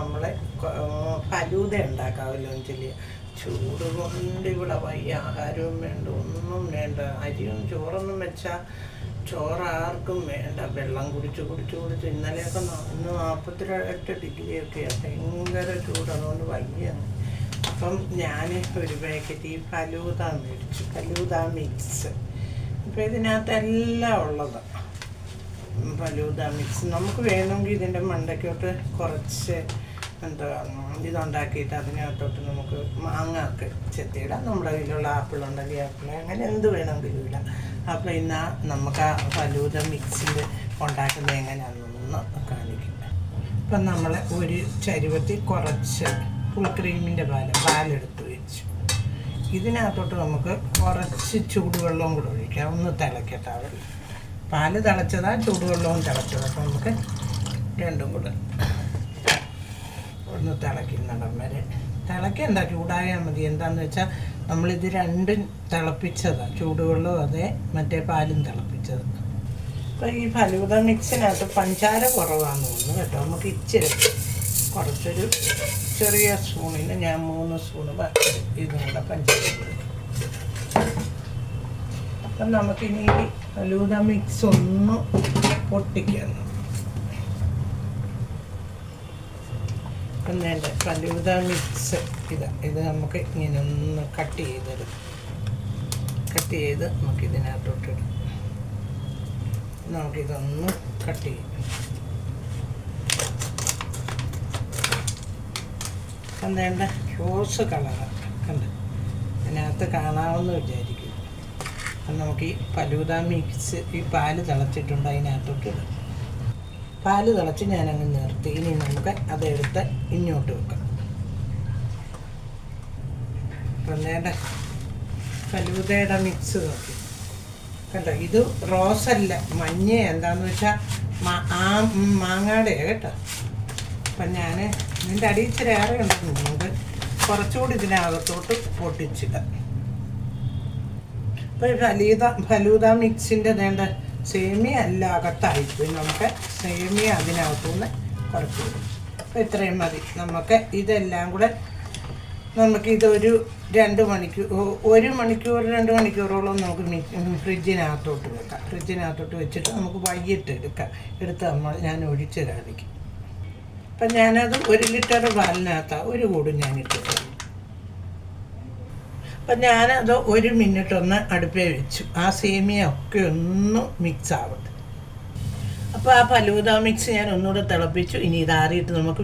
നമ്മളെ ഫലൂദ ഉണ്ടാക്കാമല്ലോ ചൊല്ലി. ചൂട് കൊണ്ട് ഇവിടെ വയ്യ, ആഹാരവും വേണ്ട, ഒന്നും വേണ്ട. അരിയും ചോറൊന്നും വെച്ചാൽ ചോറ് ആർക്കും വേണ്ട. വെള്ളം കുടിച്ച് ഇന്നലെയൊക്കെ ഇന്ന് 48 ഡിഗ്രിയൊക്കെയാണ്, ഭയങ്കര ചൂട്. അതുകൊണ്ട് വയ്യ. അപ്പം ഞാൻ ഒരു പാക്കറ്റ് ഈ ഫലൂദ മേടിച്ചു, ഫലൂദ മിക്സ്. ഇപ്പം ഇതിനകത്തെല്ലാം ഉള്ളതാണ് ഫലൂദ മിക്സ്. നമുക്ക് വേണമെങ്കിൽ ഇതിൻ്റെ മണ്ടയ്ക്കോട്ട് കുറച്ച് ഇതുണ്ടാക്കിയിട്ട് അതിനകത്തോട്ട് നമുക്ക് മാങ്ങ ഒക്കെ ചെത്തിയിടാം. നമ്മുടെ കയ്യിലുള്ള ആപ്പിൾ ഉണ്ടെങ്കിൽ ആപ്പിൾ, അങ്ങനെ എന്ത് വേണമെങ്കിലും ഇടാം. അപ്പോൾ ഇന്ന് നമുക്ക് ആ ഫലൂദ മിക്സിൽ ഉണ്ടാക്കുന്നത് എങ്ങനെയാണെന്നൊന്ന് കാണിക്കും. ഇപ്പം നമ്മൾ ഒരു ചരുവത്തിൽ കുറച്ച് ഫുൾ ക്രീമിൻ്റെ പാലെടുത്ത് വെച്ചു. ഇതിനകത്തോട്ട് നമുക്ക് കുറച്ച് ചൂടുവെള്ളവും കൂടെ ഒഴിക്കാം. ഒന്ന് തിളക്കട്ടെ. പാല് തിളച്ചതാ ചൂടുവെള്ളവും തിളച്ചത്. അപ്പം നമുക്ക് രണ്ടും കൂടെ ഒന്ന് തിളക്കുന്നിടം വരെ തിളക്കണ്ട, ചൂടായാൽ മതി. എന്താണെന്ന് വെച്ചാൽ നമ്മളിത് രണ്ടും തിളപ്പിച്ചതാണ്, ചൂടുവെള്ളവും അതെ മറ്റേ പാലും തിളപ്പിച്ചത്. അപ്പോൾ ഈ ഫലൂദ മിക്സിനകത്ത് പഞ്ചാര കുറവാണെന്ന് തോന്നുന്നു കേട്ടോ. നമുക്ക് ഇച്ചിരി കുറച്ചൊരു ചെറിയ സ്പൂണിന് ഞാൻ 3 സ്പൂണ് ഇതും കൂടെ പഞ്ചാര കൊടുക്കും. അപ്പം നമുക്കിനി ഈ ഫലൂദ മിക്സ് ഒന്ന് പൊട്ടിക്കണം. വേണ്ട ഫലൂദ മിക്സ് ഇത് നമുക്ക് ഇങ്ങനെ ഒന്ന് കട്ട് ചെയ്ത് നമുക്കിതിനകത്തോട്ടിടും. നമുക്കിതൊന്ന് കട്ട് ചെയ്യും. അപ്പം വേണ്ട റോസ് കളറാണ് കണ്ട് അതിനകത്ത് കാണാമെന്ന് വിചാരിക്കും. അപ്പം നമുക്ക് ഈ ഫലൂദ മിക്സ് ഈ പാല് തിളച്ചിട്ടുണ്ട്, അതിനകത്തോട്ട് ഇടും. പാല് തിളച്ച് ഞാനങ്ങ് നിർത്തി. ഇനി നമുക്ക് അതെടുത്ത് ഇങ്ങോട്ട് വെക്കാം. അപ്പം വേണ്ട ഫലൂദയുടെ മിക്സ് നോക്കി കണ്ടോ. ഇത് റോസല്ല, മഞ്ഞ. എന്താണെന്ന് വെച്ചാൽ മാങ്ങയുടെ കേട്ടോ. അപ്പം ഞാൻ ഇതിൻ്റെ അടിയിൽ ഇച്ചിരി ഏറെ ഉണ്ടെന്ന് നമുക്ക് കുറച്ചുകൂടി ഇതിനകത്തോട്ട് പൊട്ടിച്ചിടാം. അപ്പോൾ ഈ ഫലൂദ മിക്സിൻ്റെ വേണ്ട സേമിയ അല്ല അകത്തായിപ്പോയി. നമുക്ക് സേമിയ അതിനകത്തുനിന്ന് കുറച്ച് വിടും. അപ്പോൾ ഇത്രയും മതി. നമുക്ക് ഇതെല്ലാം കൂടെ നമുക്കിതൊരു 2 മണിക്കൂർ 2 മണിക്കൂറോളം നമുക്ക് ഫ്രിഡ്ജിനകത്തോട്ട് വെക്കാം. ഫ്രിഡ്ജിനകത്തോട്ട് വെച്ചിട്ട് നമുക്ക് വൈകിട്ട് എടുത്ത് ഞാൻ ഒഴിച്ച് കാണിക്കും. അപ്പം ഞാനത് 1 ലിറ്റർ പാലിനകത്താണ് ഒരു കൂടും ഞാനിട്ടിട്ട്. അപ്പം ഞാനത് 1 മിനിറ്റ് ഒന്ന് അടുപ്പേ വെച്ചു. ആ സേമിയ ഒക്കെ ഒന്ന് മിക്സ് ആവട്ടെ. അപ്പോൾ ആ ഫലൂദ മിക്സ് ഞാൻ ഒന്നുകൂടെ തിളപ്പിച്ചു. ഇനി ഇതാറിയിട്ട് നമുക്ക്